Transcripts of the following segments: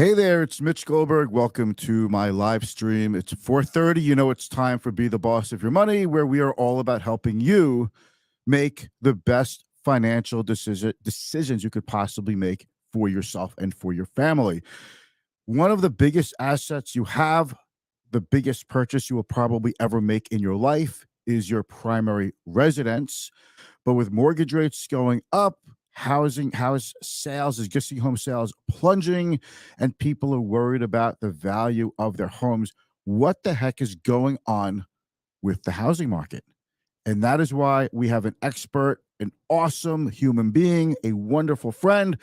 Hey there, it's Mitch Goldberg. Welcome to my live stream. It's 4:30. You know it's time for Be the Boss of Your Money, where we are all about helping you make the best financial decisions you could possibly make for yourself and for your family. One of the biggest assets you have, the biggest purchase you will probably ever make in your life is your primary residence. But with mortgage rates going up, house sales, existing home sales plunging, and people are worried about the value of their homes, what the heck is going on with the housing market? And that is why we have an expert, an awesome human being, a wonderful friend,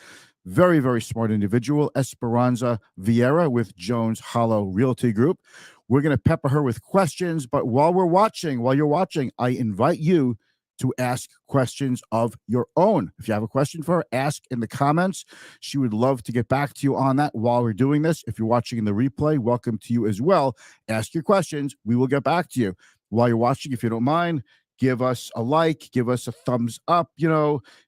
very, very smart individual, Esperanza Vieira with Jones Hollow Realty Group. We're going to pepper her with questions, but while you're watching, I invite you to ask questions of your own. If you have a question for her, ask in the comments. She would love to get back to you on that while we're doing this. If you're watching in the replay, welcome to you as well. Ask your questions. We will get back to you. While you're watching, if you don't mind, give us a like, give us a thumbs up,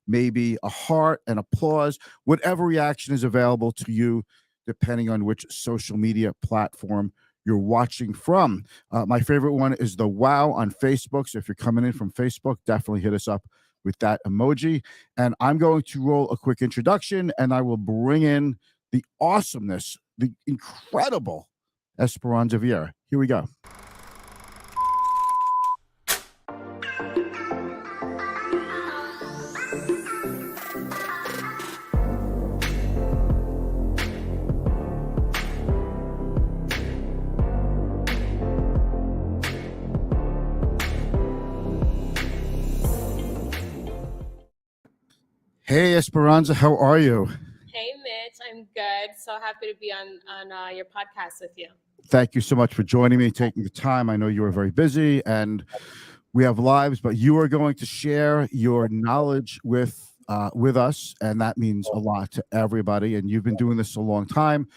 maybe a heart, an applause, whatever reaction is available to you, depending on which social media platform you're watching from. My favorite one is the wow on Facebook. So if you're coming in from Facebook, definitely hit us up with that emoji. And I'm going to roll a quick introduction, and I will bring in the awesomeness, the incredible Esperanza Vieira. Here we go. Hey, Esperanza, how are you? Hey, Mitch, I'm good. So happy to be on your podcast with you. Thank you so much for joining me, taking the time. I know you are very busy and we have lives, but you are going to share your knowledge with us, and that means a lot to everybody. And you've been doing this a long time.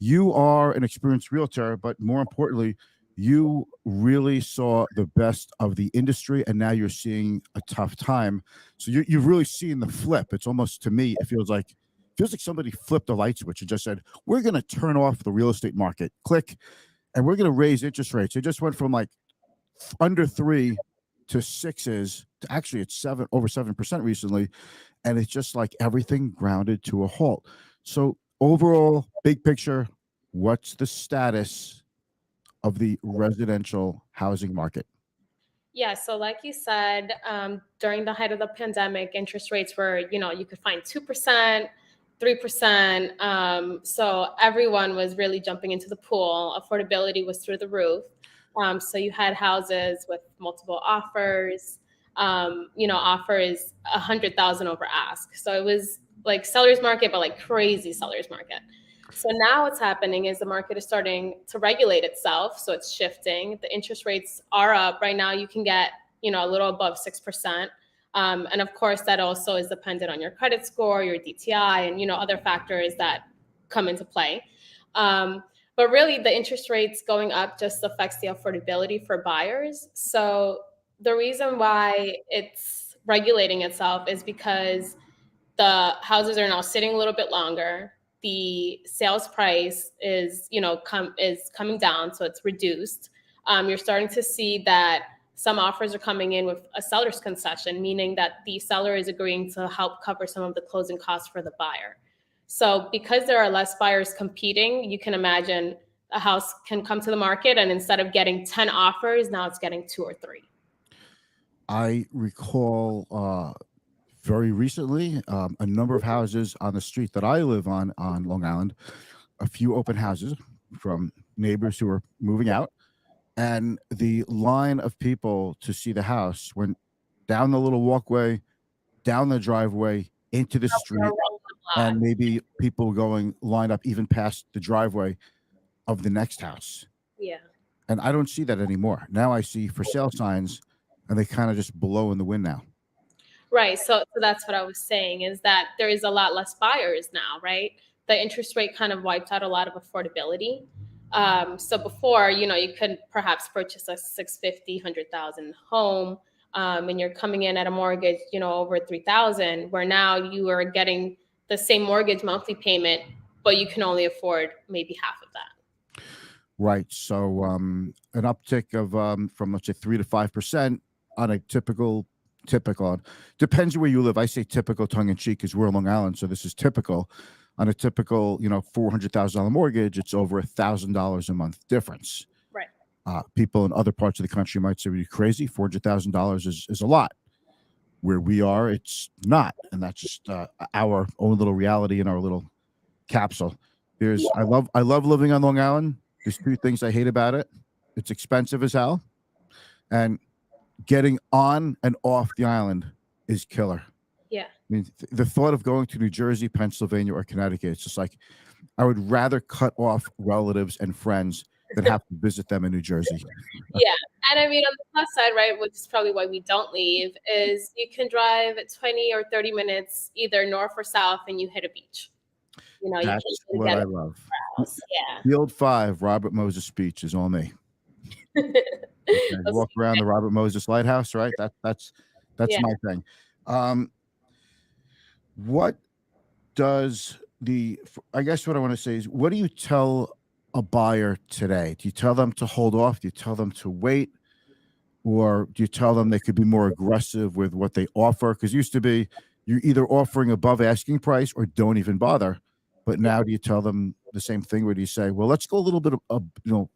You are an experienced realtor, but more importantly, you really saw the best of the industry, and now you're seeing a tough time. So you've really seen the flip. It's almost, to me, it feels like somebody flipped a light switch and just said, "We're going to turn off the real estate market." Click, and we're going to raise interest rates. It just went from like under 3 to 6s to actually it's over 7% recently, and it's just like everything grounded to a halt. So overall, big picture, what's the status of the residential housing market? Yeah, so like you said, during the height of the pandemic, interest rates were, you could find 2%, 3%. So everyone was really jumping into the pool. Affordability was through the roof. So you had houses with multiple offers. Offer is 100,000 over ask. So it was like seller's market, but like crazy seller's market. So now what's happening is the market is starting to regulate itself. So it's shifting. The interest rates are up. Right now you can get, a little above 6%. And of course, that also is dependent on your credit score, your DTI, and, other factors that come into play. But really, the interest rates going up just affects the affordability for buyers. So the reason why it's regulating itself is because the houses are now sitting a little bit longer. The sales price is, coming down, so it's reduced. You're starting to see that some offers are coming in with a seller's concession, meaning that the seller is agreeing to help cover some of the closing costs for the buyer. So because there are less buyers competing, you can imagine a house can come to the market, and instead of getting 10 offers, now it's getting 2 or 3. I recall very recently a number of houses on the street that I live on Long Island, a few open houses from neighbors who are moving out, and the line of people to see the house went down the little walkway, down the driveway, into the street, and maybe people going lined up even past the driveway of the next house. Yeah. And I don't see that anymore. Now I see for sale signs, and they kind of just blow in the wind now. Right. So that's what I was saying, is that there is a lot less buyers now, right? The interest rate kind of wiped out a lot of affordability. So before, you could perhaps purchase a 650, 100,000 home, and you're coming in at a mortgage, over 3,000, where now you are getting the same mortgage monthly payment but you can only afford maybe half of that. Right. So an uptick of from let's say 3 to 5% on a typical depends where you live. I say typical tongue in cheek because we're in Long Island, so this is typical. On a typical, $400,000 mortgage, it's over $1,000 a month difference. Right. People in other parts of the country might say, "Are you crazy? $400,000 is a lot." Where we are, it's not, and that's just our own little reality in our little capsule. I love living on Long Island. There's two things I hate about it. It's expensive as hell, and getting on and off the island is killer. Yeah. I mean, the thought of going to New Jersey, Pennsylvania, or Connecticut, it's just like I would rather cut off relatives and friends than have to visit them in New Jersey. Yeah. And I mean, on the plus side, right, which is probably why we don't leave, is you can drive 20 or 30 minutes either north or south and you hit a beach. You That's can't really what get I it love. else. Yeah. Field 5, Robert Moses speech is on me. Walk around the Robert Moses Lighthouse, right? That's Yeah. my thing. What does I guess what I want to say is, what do you tell a buyer today? Do you tell them to hold off? Do you tell them to wait? Or do you tell them they could be more aggressive with what they offer? Because used to be you're either offering above asking price or don't even bother. But now do you tell them the same thing? Where do you say, well, let's go a little bit a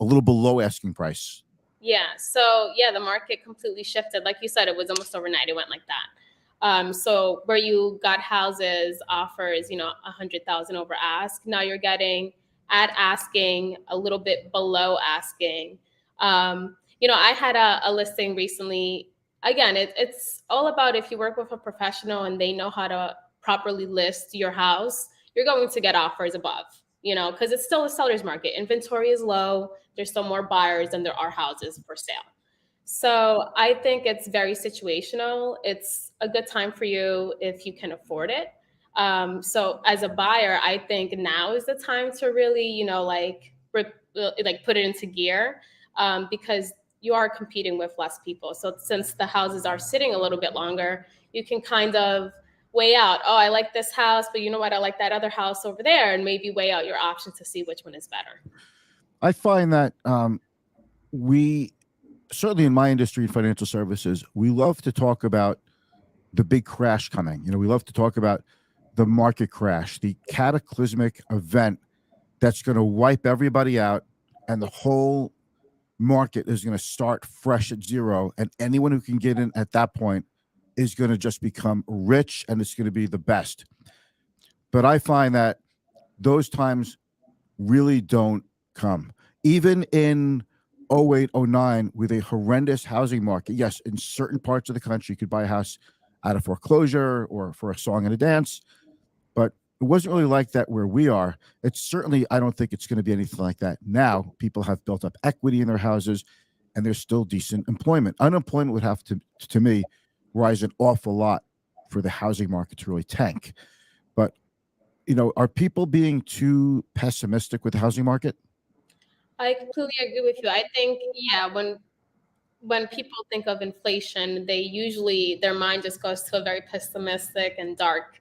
little below asking price? Yeah. So yeah, the market completely shifted. Like you said, it was almost overnight. It went like that. So where you got houses offers, 100,000 over ask, now you're getting at asking a little bit below asking. I had a listing recently. Again, it's all about if you work with a professional and they know how to properly list your house, you're going to get offers above, because it's still a seller's market. Inventory is low. There's still more buyers than there are houses for sale. So I think it's very situational. It's a good time for you if you can afford it. So as a buyer, I think now is the time to really, put it into gear, because you are competing with less people. So since the houses are sitting a little bit longer, you can kind of weigh out, oh, I like this house, but you know what? I like that other house over there, and maybe weigh out your options to see which one is better. I find that we certainly in my industry in financial services, we love to talk about the big crash coming. We love to talk about the market crash, the cataclysmic event that's going to wipe everybody out, and the whole market is going to start fresh at zero. And anyone who can get in at that point is going to just become rich, and it's going to be the best. But I find that those times really don't come. Even in 08, 09, with a horrendous housing market, yes, in certain parts of the country, you could buy a house out of foreclosure or for a song and a dance, but it wasn't really like that where we are. It's certainly, I don't think it's going to be anything like that. Now, people have built up equity in their houses, and there's still decent employment. Unemployment would have to me, rise an awful lot for the housing market to really tank. But, are people being too pessimistic with the housing market? I completely agree with you. I think, yeah, when people think of inflation, their mind just goes to a very pessimistic and dark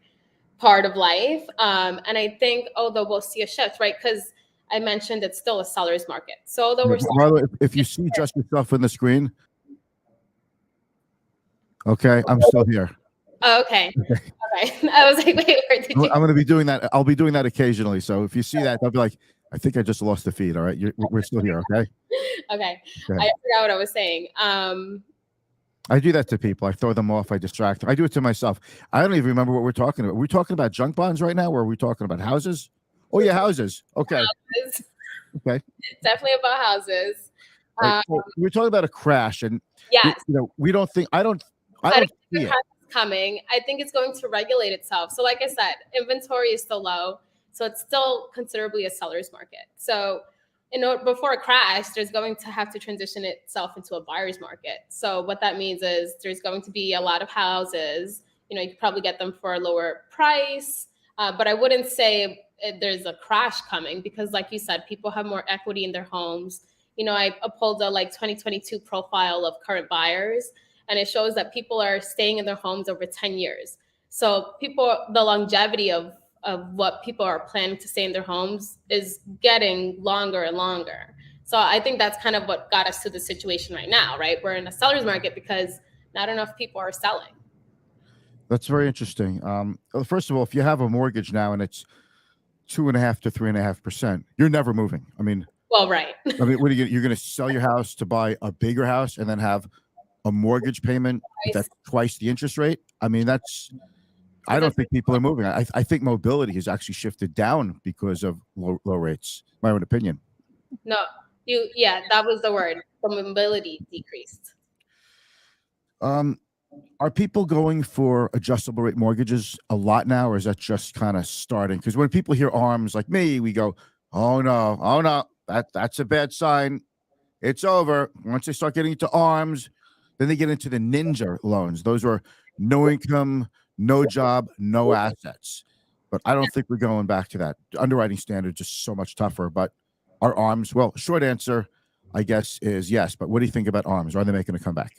part of life. And I think, although we'll see a shift, right? Because I mentioned it's still a seller's market. So although we're By the way, if you see just yourself in the screen, okay, I'm still here. Oh, okay. All right. I was like, wait, where did you? I'm going to be doing that. I'll be doing that occasionally. So if you see that, I'll be like, I think I just lost the feed. All right, we're still here. Okay. Okay. I forgot what I was saying. I do that to people. I throw them off. I distract them. I do it to myself. I don't even remember what we're talking about. Are we talking about junk bonds right now, or are we talking about houses? Oh yeah, houses. Okay. Houses. Okay. Definitely about houses. Right. So we're talking about a crash, and Yes. we don't think. I don't see it coming. I think it's going to regulate itself. So like I said, inventory is still low. So it's still considerably a seller's market. So before a crash, there's going to have to transition itself into a buyer's market. So what that means is there's going to be a lot of houses. You could probably get them for a lower price. But I wouldn't say there's a crash coming, because like you said, people have more equity in their homes. I pulled a 2022 profile of current buyers, and it shows that people are staying in their homes over 10 years. So the longevity of what people are planning to stay in their homes is getting longer and longer. So I think that's kind of what got us to the situation right now, right? We're in a seller's market because not enough people are selling. That's very interesting. Well, first of all, if you have a mortgage now and it's 2.5 to 3.5%, you're never moving. Well, right. What are you're going to sell your house to buy a bigger house and then have a mortgage payment that's twice the interest rate? I don't think people are moving. I think mobility has actually shifted down because of low rates. My own opinion. No, that was the word. The mobility decreased. Are people going for adjustable rate mortgages a lot now, or is that just kind of starting? Because when people hear ARMs like me, we go, oh no, that's a bad sign. It's over. Once they start getting into ARMs, then they get into the ninja loans. Those are no income, no job, no assets. But I don't think we're going back to that. Underwriting standards is so much tougher. But are ARMs? Well, short answer, I guess, is yes. But what do you think about ARMs? Are they making a comeback?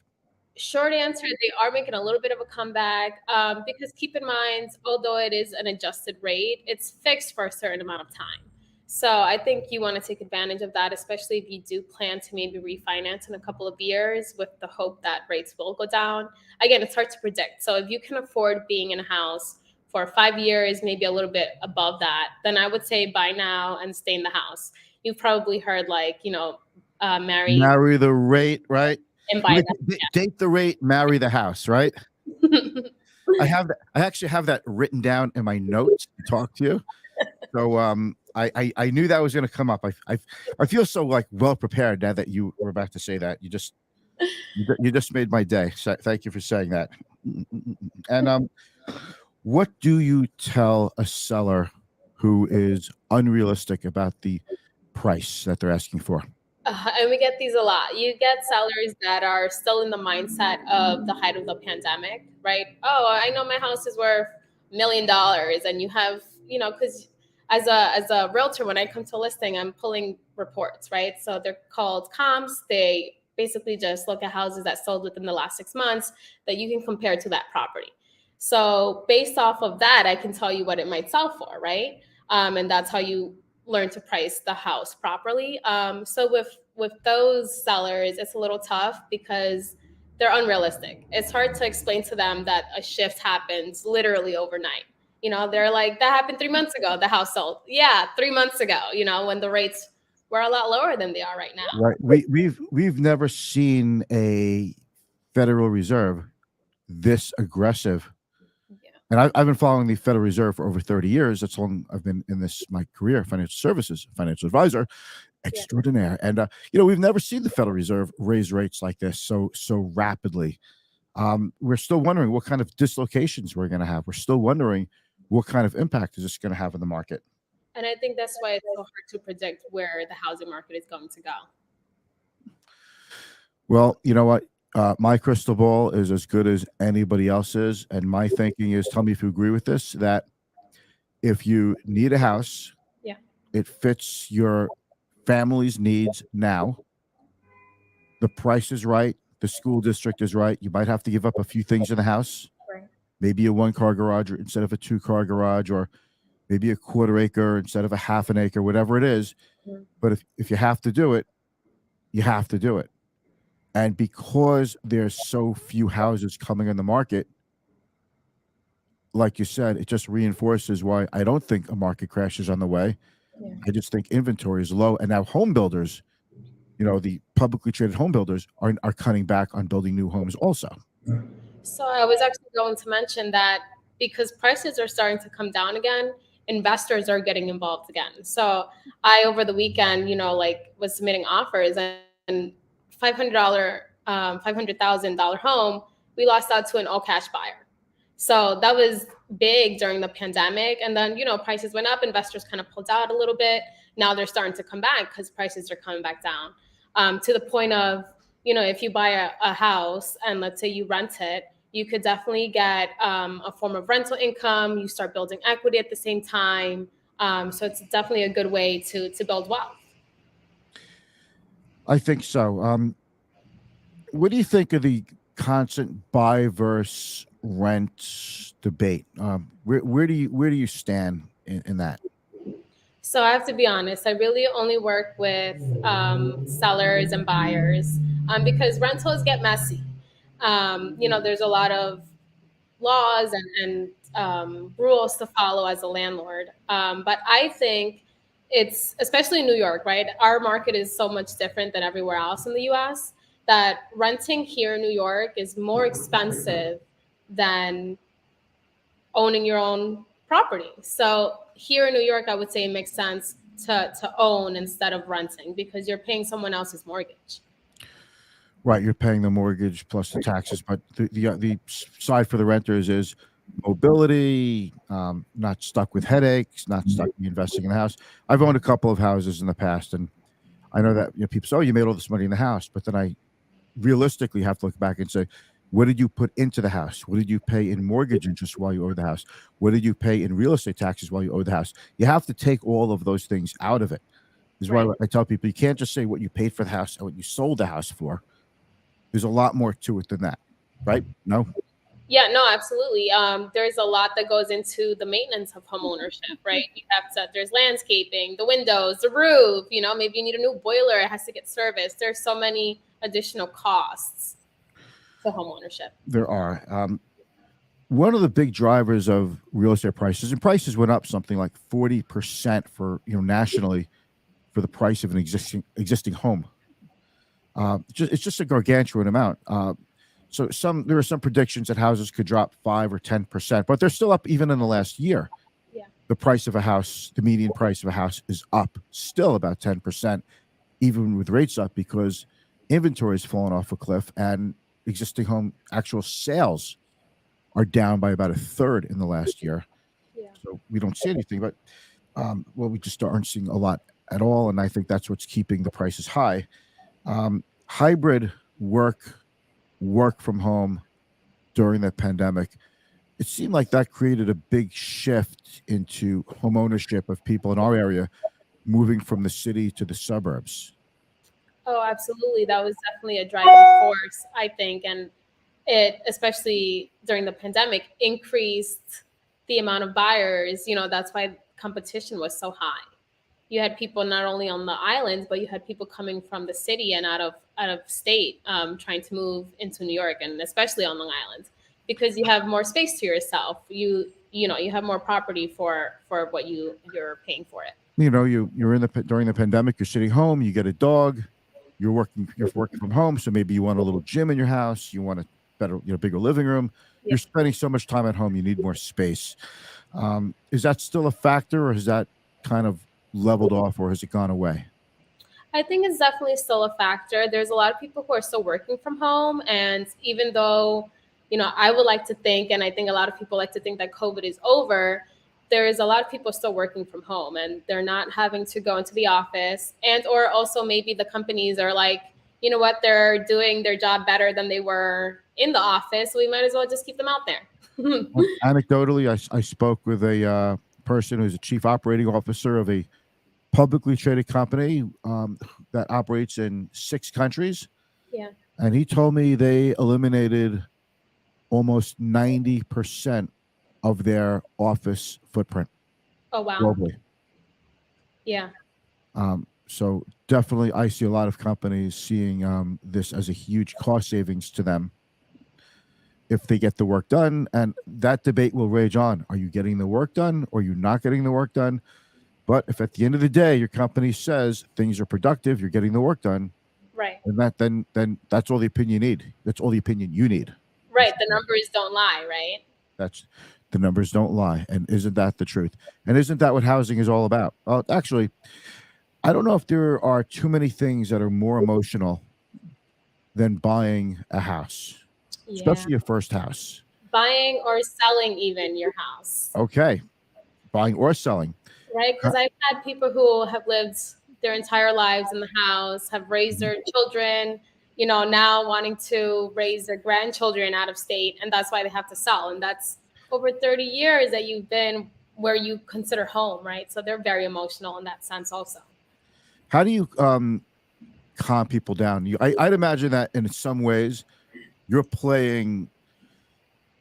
Short answer, they are making a little bit of a comeback because keep in mind, although it is an adjusted rate, it's fixed for a certain amount of time. So I think you want to take advantage of that, especially if you do plan to maybe refinance in a couple of years with the hope that rates will go down. Again, it's hard to predict. So if you can afford being in a house for 5 years, maybe a little bit above that, then I would say buy now and stay in the house. You've probably heard marry the rate, right? And buy date the rate, marry the house, right? that. I actually have that written down in my notes to talk to you. So I knew that was going to come up. I feel so well prepared now that you were about to say that. You just made my day. So thank you for saying that. And what do you tell a seller who is unrealistic about the price that they're asking for? And we get these a lot. You get sellers that are still in the mindset of the height of the pandemic, right? Oh, I know my house is worth $1 million, and you have, because as a realtor, when I come to listing, I'm pulling reports, right? So they're called comps. They basically just look at houses that sold within the last 6 months that you can compare to that property. So based off of that, I can tell you what it might sell for, right? And that's how you learn to price the house properly. So with those sellers, it's a little tough because they're unrealistic. It's hard to explain to them that a shift happens literally overnight. They're like, that happened 3 months ago, the house sold. Yeah, 3 months ago, when the rates were a lot lower than they are right now. Right. We've never seen a Federal Reserve this aggressive. Yeah. And I've been following the Federal Reserve for over 30 years. That's long I've been in my career, financial services, financial advisor extraordinaire. Yeah. And we've never seen the Federal Reserve raise rates like this so rapidly. We're still wondering what kind of dislocations we're going to have. We're still wondering what kind of impact is this going to have in the market. And I think that's why it's so hard to predict where the housing market is going to go. Well, you know what? My crystal ball is as good as anybody else's. And my thinking is, tell me if you agree with this, that if you need a house, yeah, it fits your family's needs now, the price is right, the school district is right, you might have to give up a few things in the house, right. Maybe a 1-car garage instead of a 2-car garage, or maybe a 1/4 acre instead of a 1/2 acre, whatever it is. Mhm. But if you have to do it, you have to do it. And because there's so few houses coming on the market, like you said, it just reinforces why I don't think a market crash is on the way. Yeah. I just think inventory is low. And now home builders, the publicly traded home builders are cutting back on building new homes also. So I was actually going to mention that because prices are starting to come down again, investors are getting involved again. So I, over the weekend, was submitting offers, and $500,000 home, we lost out to an all cash buyer. So that was big during the pandemic. And then, prices went up, investors kind of pulled out a little bit. Now they're starting to come back because prices are coming back down, to the point of, if you buy a house and let's say you rent it, you could definitely get a form of rental income. You start building equity at the same time. So it's definitely a good way to build wealth. I think so. What do you think of the constant buy versus rent debate? Where do you stand in that? So I have to be honest, I really only work with sellers and buyers because rentals get messy. There's a lot of laws and rules to follow as a landlord. But I think it's, especially in New York, right? Our market is so much different than everywhere else in the US that renting here in New York is more expensive than owning your own property. So here in New York, I would say it makes sense to own instead of renting because you're paying someone else's mortgage. Right, you're paying the mortgage plus the taxes, but the side for the renters is mobility, not stuck with headaches, not stuck investing in the house. I've owned a couple of houses in the past, and I know that people say, "Oh, you made all this money in the house," but then I realistically have to look back and say, what did you put into the house? What did you pay in mortgage interest while you owe the house? What did you pay in real estate taxes while you owe the house? You have to take all of those things out of it. This is why Right. I tell people you can't just say what you paid for the house and what you sold the house for. There's a lot more to it than that, right? No? Yeah, no, absolutely. There's a lot that goes into the maintenance of home ownership, right? There's landscaping, the windows, the roof, maybe you need a new boiler, it has to get serviced. There's so many additional costs to home ownership. There are. One of the big drivers of real estate prices, and prices went up something like 40% for, nationally for the price of an existing home. It's just a gargantuan amount. So there are some predictions that houses could drop 5 or 10%, but they're still up even in the last year. Yeah. The price of a house, the median price of a house is up still about 10%, even with rates up, because inventory has fallen off a cliff and existing home actual sales are down by about a third in the last year. Yeah. So we don't see anything, but we just aren't seeing a lot at all. And I think that's what's keeping the prices high. Hybrid work from home during the pandemic, it seemed like that created a big shift into home ownership of people in our area moving from the city to the suburbs. Oh, absolutely. That was definitely a driving force, I think. And it, especially during the pandemic, increased the amount of buyers. That's why competition was so high. You had people not only on the islands, but you had people coming from the city and out of state, trying to move into New York, and especially on Long Island, because you have more space to yourself. You have more property for what you're paying for it. You're during the pandemic, you're sitting home, you get a dog, you're working from home, so maybe you want a little gym in your house, you want a better, bigger living room. Yeah. You're spending so much time at home, you need more space. Is that still a factor, or has that kind of leveled off, or has it gone away? I think it's definitely still a factor. There's a lot of people who are still working from home. And even though, I would like to think, and I think a lot of people like to think that COVID is over, there is a lot of people still working from home and they're not having to go into the office. And, or also maybe the companies are like, you know what, they're doing their job better than they were in the office. So we might as well just keep them out there. Anecdotally, I spoke with a person who's a chief operating officer of a publicly traded company that operates in 6 countries. Yeah. And he told me they eliminated almost 90% of their office footprint. Oh, wow. Globally. Yeah. So definitely I see a lot of companies seeing this as a huge cost savings to them if they get the work done. And that debate will rage on. Are you getting the work done, or are you not getting the work done? But if at the end of the day your company says things are productive, you're getting the work done, Right. and then that's all the opinion you need. That's all the opinion you need. Right. The numbers don't lie, right? That's the numbers don't lie. And isn't that the truth? And isn't that what housing is all about? Well, actually, I don't know if there are too many things that are more emotional than buying a house, Yeah. especially your first house. Buying or selling even your house. Okay. Buying or selling. Right? Because I've had people who have lived their entire lives in the house, have raised their children, now wanting to raise their grandchildren out of state, and that's why they have to sell. And that's over 30 years that you've been where you consider home, right? So they're very emotional in that sense also. How do you calm people down? I'd imagine that in some ways you're playing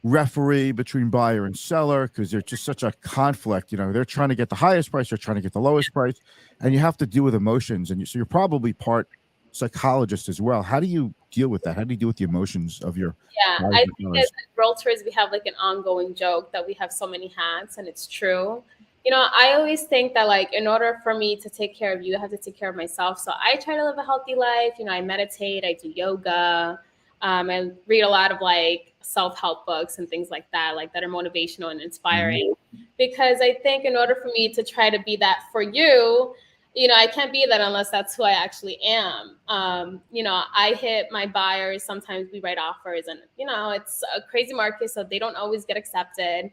referee between buyer and seller because there's just such a conflict. They're trying to get the highest price, they're trying to get the lowest price, and you have to deal with emotions. So you're probably part psychologist as well. How do you deal with that? How do you deal with the emotions of your Yeah, buyers I and think sellers? as realtors, we have like an ongoing joke that we have so many hats, and it's true. I always think that like in order for me to take care of you, I have to take care of myself. So I try to live a healthy life. I meditate, I do yoga, and read a lot of like self-help books and things like that are motivational and inspiring. Because I think in order for me to try to be that for you, I can't be that unless that's who I actually am. I hit my buyers. Sometimes we write offers, and it's a crazy market, so they don't always get accepted.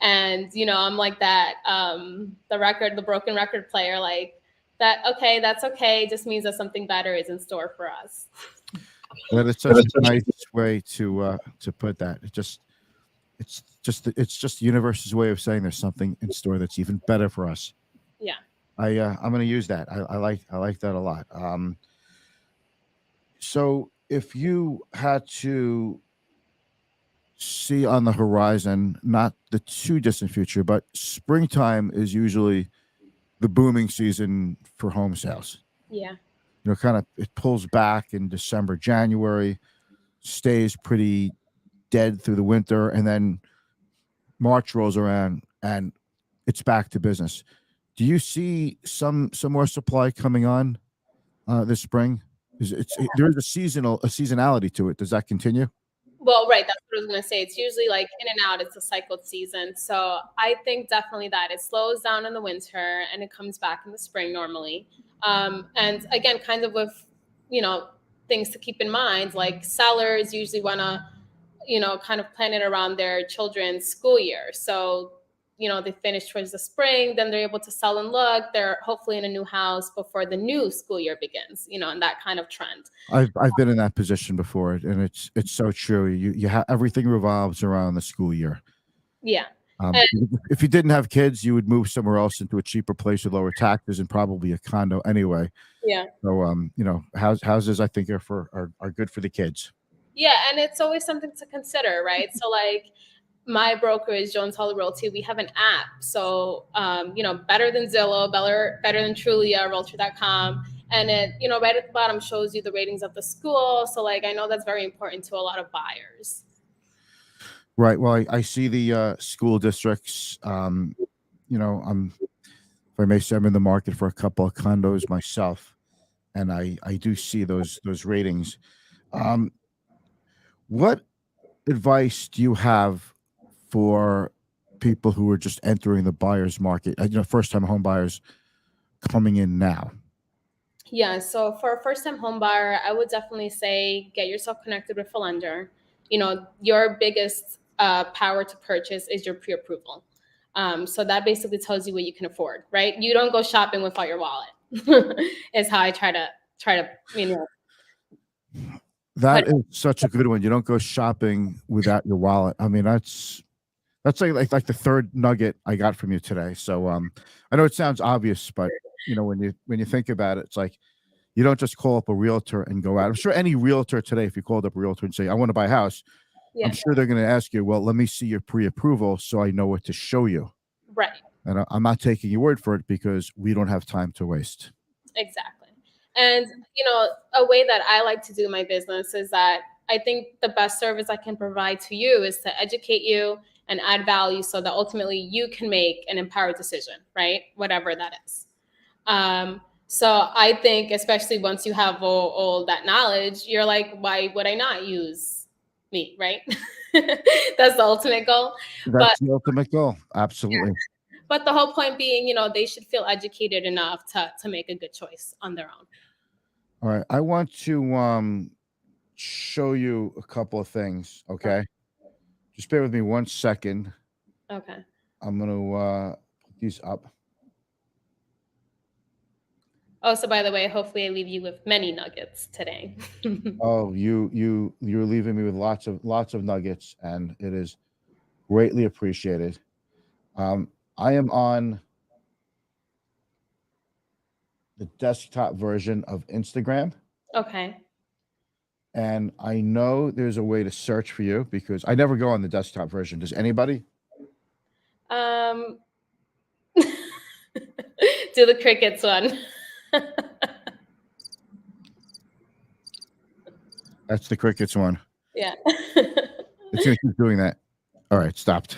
And I'm like that, the broken record player, like that. Okay, that's okay. It just means that something better is in store for us. That is such a nice way to put that. It's just the universe's way of saying there's something in store that's even better for us. Yeah. I'm going to use that. I like that a lot. So if you had to see on the horizon, not the too distant future, but springtime is usually the booming season for home sales. Yeah. Kind of it pulls back in December, January, stays pretty dead through the winter, and then March rolls around and it's back to business. Do you see some more supply coming on this spring? There is a seasonality to it. Does that continue? Well, right. That's what I was going to say. It's usually like in and out. It's a cycled season. So I think definitely that it slows down in the winter and it comes back in the spring normally. And again, kind of with, you know, things to keep in mind, like sellers usually want to, kind of plan it around their children's school year. So, they finish towards the spring, then they're able to sell and look. They're hopefully in a new house before the new school year begins, and that kind of trend. I've been in that position before, and it's so true. You have everything revolves around the school year. Yeah. And If you didn't have kids, you would move somewhere else into a cheaper place with lower taxes and probably a condo anyway. yeah. So houses I think are good for the kids. Yeah, and it's always something to consider, right? So like my broker is Jones Holly Realty. We have an app. So better than Zillow, better than Trulia, Realtor.com. And it, right at the bottom shows you the ratings of the school. So like I know that's very important to a lot of buyers. Right. Well, I see the school districts. If I may say, I'm in the market for a couple of condos myself, and I do see those ratings. Um, what advice do you have for people who are just entering the buyer's market? First time home buyers coming in now. Yeah, so for a first time home buyer, I would definitely say get yourself connected with a lender. Your biggest power to purchase is your pre approval. So that basically tells you what you can afford, right? You don't go shopping without your wallet, is how I try to, That put is such a good one. You don't go shopping without your wallet. I mean, that's like the third nugget I got from you today. So I know it sounds obvious, but when you think about it, it's like you don't just call up a realtor and go out. I'm sure any realtor today, if you called up a realtor and say, I want to buy a house, I'm yeah, sure they're going to ask you, well, let me see your pre-approval so I know what to show you. right. And I'm not taking your word for it because we don't have time to waste. Exactly. And, a way that I like to do my business is that I think the best service I can provide to you is to educate you and add value so that ultimately you can make an empowered decision, right? Whatever that is. So I think, especially once you have all that knowledge, you're like, why would I not use me, right? That's the ultimate goal. But That's the ultimate goal. Absolutely. but the whole point being, they should feel educated enough to make a good choice on their own. All right. I want to show you a couple of things. Okay. Just bear with me 1 second. Okay. I'm going to put these up. Oh, so by the way, hopefully I leave you with many nuggets today. Oh, you're leaving me with lots of nuggets, and it is greatly appreciated. I am on the desktop version of Instagram. Okay. And I know there's a way to search for you because I never go on the desktop version. Does anybody? Um, do the crickets one. That's the crickets one. Yeah. It's going to keep doing that. All right, stopped.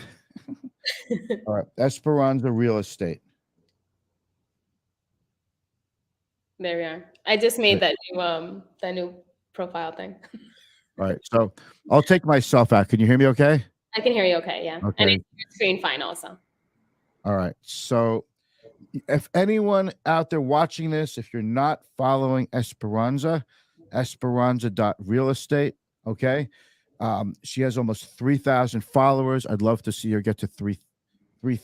All right, Esperanza Real Estate. There we are. I just made that new profile thing. All right, so I'll take myself out. Can you hear me okay? I can hear you okay, yeah. Okay. And I see your screen fine also. All right. So if anyone out there watching this, if you're not following Esperanza, Esperanza.real estate, okay? She has almost 3,000 followers. I'd love to see her get to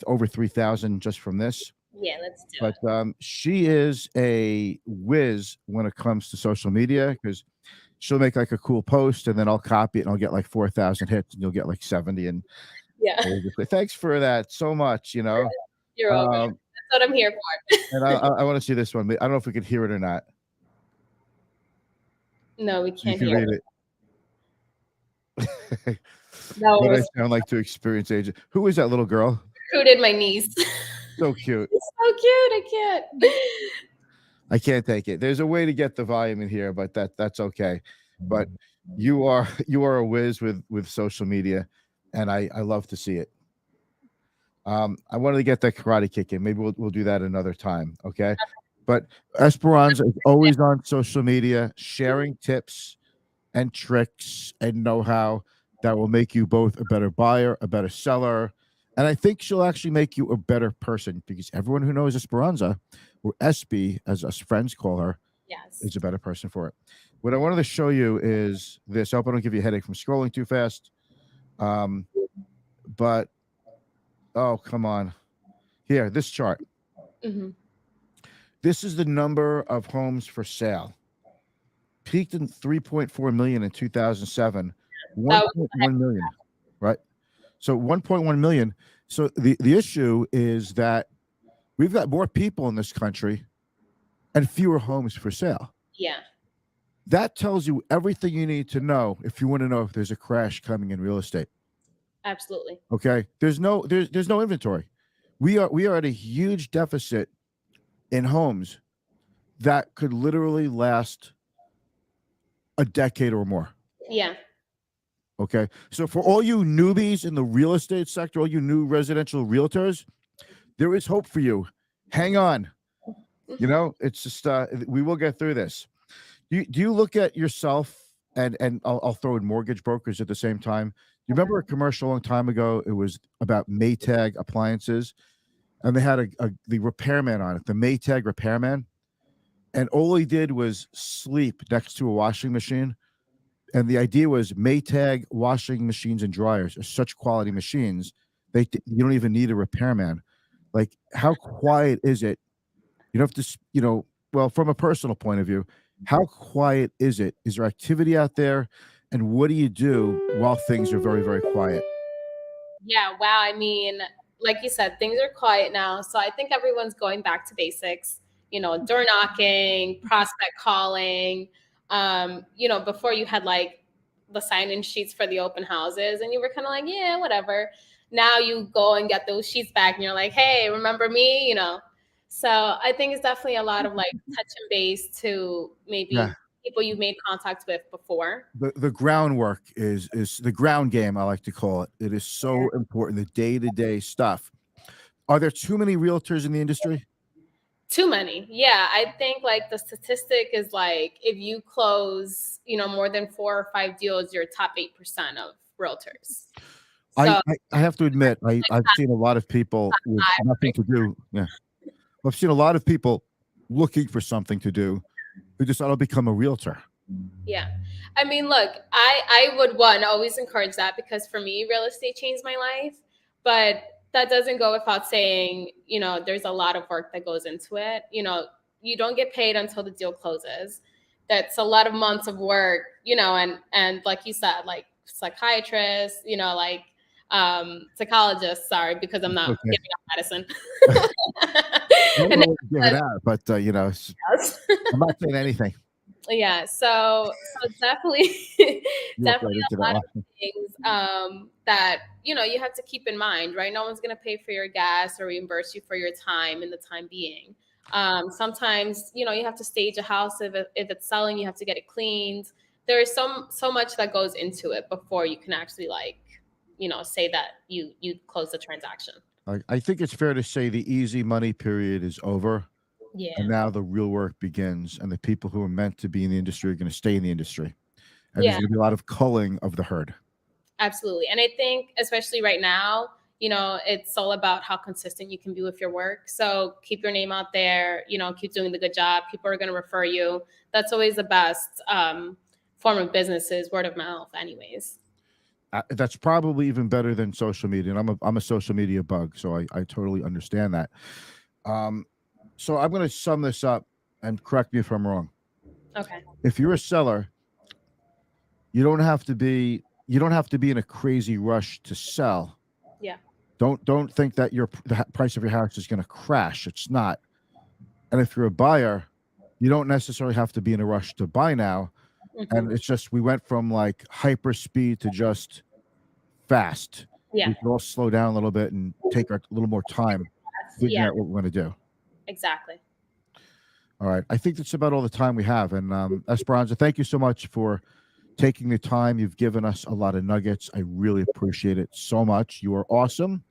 over 3,000 just from this. Yeah, let's do But it. she is a whiz when it comes to social media because she'll make like a cool post and then I'll copy it and I'll get like 4,000 hits and you'll get like 70. And Yeah. we'll just say, thanks for that so much, you know. You're welcome. That's what I'm here for. And I want to see this one. I don't know if we could hear it or not. No, we You can't can hear read it. it. That What I was sound like to experienced agent. Who is that little girl? recruited my niece. So cute. It's so cute. I can't. I can't take it. There's a way to get the volume in here, but that's okay. But you are a whiz with social media, and I love to see it. I wanted to get that karate kick in. Maybe we'll do that another time. Okay. But Esperanza is always on social media, sharing tips and tricks and know-how that will make you both a better buyer, a better seller. And I think she'll actually make you a better person because everyone who knows Esperanza, or SB, as us friends call her, Yes. is a better person for it. What I wanted to show you is this. I hope I don't give you a headache from scrolling too fast. But oh, come on. Here, this chart. Mhm. This is the number of homes for sale. Peaked in 3.4 million in 2007. 1.1 million, right? So 1.1 million. So the issue is that we've got more people in this country and fewer homes for sale. Yeah. That tells you everything you need to know if you want to know if there's a crash coming in real estate. Absolutely. Okay. There's no inventory. We are at a huge deficit in homes that could literally last a decade or more. Yeah. Okay. So for all you newbies in the real estate sector, all you new residential realtors, there is hope for you. Hang on. You know, it's just we will get through this. Do you look at yourself and I'll throw in mortgage brokers at the same time. You remember a commercial a long time ago? It was about Maytag appliances, and they had the repairman on it, the Maytag repairman, and all he did was sleep next to a washing machine. And the idea was Maytag washing machines and dryers are such quality machines, you don't even need a repairman. Like, how quiet is it? You don't have to, well, from a personal point of view, how quiet is it? Is there activity out there? And what do you do while things are very, very quiet? Yeah, wow. I mean, like you said, things are quiet now. So I think everyone's going back to basics, door knocking, prospect calling. Before you had like the sign-in sheets for the open houses and you were kind of like, yeah, whatever. Now you go and get those sheets back and you're like, hey, remember me? So I think it's definitely a lot of like touch and base to maybe people you made contact with before. The groundwork is the ground game, I like to call it. It is so important, the day-to-day stuff. Are there too many realtors in the industry? Too many. Yeah. I think like the statistic is like if you close, more than 4 or 5 deals, you're top 8% of realtors. So I have to admit, I've seen a lot of people with nothing to do. Yeah. I've seen a lot of people looking for something to do who decide to become a realtor. Yeah. I mean, look, I would always encourage that because for me, real estate changed my life. But that doesn't go without saying, there's a lot of work that goes into it. You don't get paid until the deal closes. That's a lot of months of work, and like you said, like psychiatrists, like psychologists, sorry, because I'm not giving out medicine. I don't know what to give it out, but I'm not saying anything. Yeah, so definitely You walked right definitely into a that lot one. of things that you have to keep in mind, right? No one's gonna pay for your gas or reimburse you for your time in the time being. Sometimes you have to stage a house if it's selling, you have to get it cleaned. There is so much that goes into it before you can actually say that you close the transaction. I think it's fair to say the easy money period is over, and Yeah. now the real work begins, and the people who are meant to be in the industry are going to stay in the industry, and there's Yeah. going to be a lot of culling of the herd. Absolutely. And I think, especially right now, it's all about how consistent you can be with your work. So keep your name out there, keep doing the good job. People are going to refer you. That's always the best form of business is word of mouth, anyways. That's probably even better than social media, and I'm a social media bug, so I totally understand that. Um, so I'm going to sum this up, and correct me if I'm wrong. Okay. If you're a seller, you don't have to be in a crazy rush to sell. Yeah. Don't think that the price of your house is going to crash. It's not. And if you're a buyer, you don't necessarily have to be in a rush to buy now. Hmm. And it's just we went from like hyper speed to just fast. Yeah. We can all slow down a little bit and take a little more time figuring Yeah. out what we're going to do. Exactly. All right. I think that's about all the time we have. And Esperanza, thank you so much for taking the time. You've given us a lot of nuggets. I really appreciate it so much. You are awesome.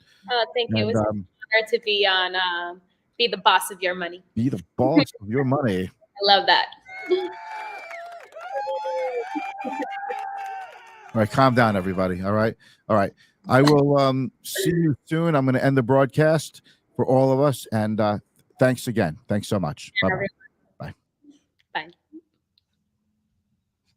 Thank you. It And was an honor to be on Be the Boss of Your Money. be the boss of your money. I love that. All right, calm down, everybody. All right. All right. I will see you soon. I'm going to end the broadcast for all of us. And thanks again. Thanks so much. Bye-bye. Bye. Bye.